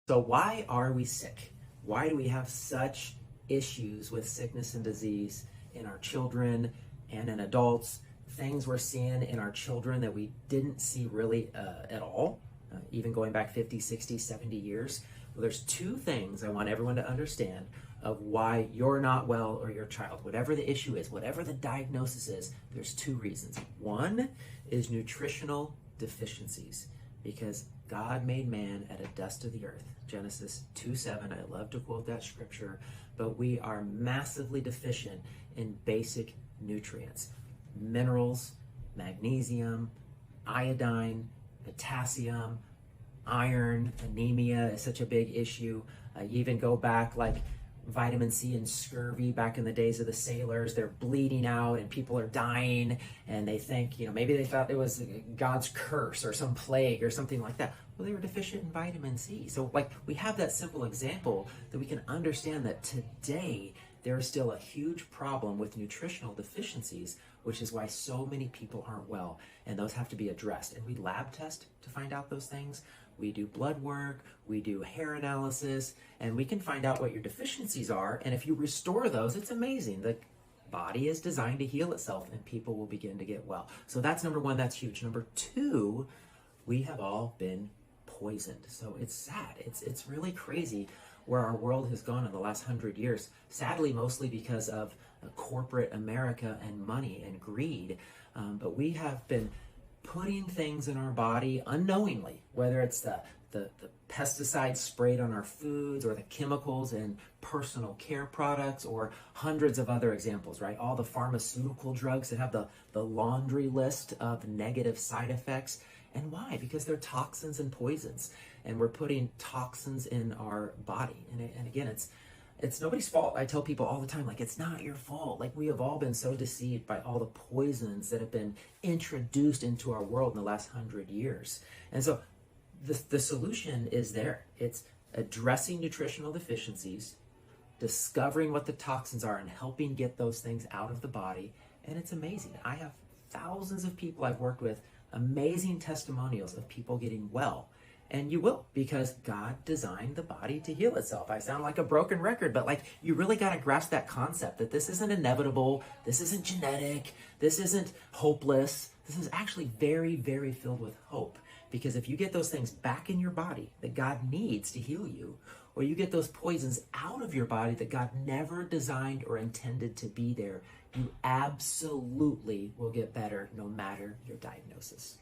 So why are we sick? Why do we have such issues with sickness and disease in our children and in adults? Things we're seeing in our children that we didn't see really at all, even going back 50, 60, 70 years. Well, there's two things I want everyone to understand of why you're not well or your child. Whatever the issue is, whatever the diagnosis is, there's two reasons. One is nutritional deficiencies, because God made man at a dust of the earth. Genesis 2:7. I love to quote that scripture, but we are massively deficient in basic nutrients. Minerals, magnesium, iodine, potassium, iron. Anemia is such a big issue. You even go back like vitamin C and scurvy back in the days of the sailors. They're bleeding out and people are dying, and they think, maybe they thought it was God's curse or some plague or something like that. Well, they were deficient in vitamin C. So we have that simple example that we can understand that today there is still a huge problem with nutritional deficiencies, which is why so many people aren't well, and those have to be addressed. And we lab test to find out those things. We do blood work, we do hair analysis, and we can find out what your deficiencies are. And if you restore those, it's amazing. The body is designed to heal itself, and people will begin to get well. So that's number one, that's huge. Number two, we have all been poisoned. So it's sad. It's really crazy where our world has gone in the last 100 years. Sadly, mostly because of corporate America and money and greed. But we have been putting things in our body unknowingly, whether it's the pesticides sprayed on our foods or the chemicals in personal care products or hundreds of other examples, right? All the pharmaceutical drugs that have the laundry list of negative side effects. And why? Because they're toxins and poisons, and we're putting toxins in our body. And again, it's nobody's fault. I tell people all the time, it's not your fault. We have all been so deceived by all the poisons that have been introduced into our world in the last 100 years. And so the solution is there. It's addressing nutritional deficiencies, discovering what the toxins are, and helping get those things out of the body. And it's amazing. I have thousands of people I've worked with, amazing testimonials of people getting well. And you will, because God designed the body to heal itself. I sound like a broken record, but you really got to grasp that concept that this isn't inevitable, this isn't genetic, this isn't hopeless. This is actually very, very filled with hope. Because if you get those things back in your body that God needs to heal you, or you get those poisons out of your body that God never designed or intended to be there, you absolutely will get better no matter your diagnosis.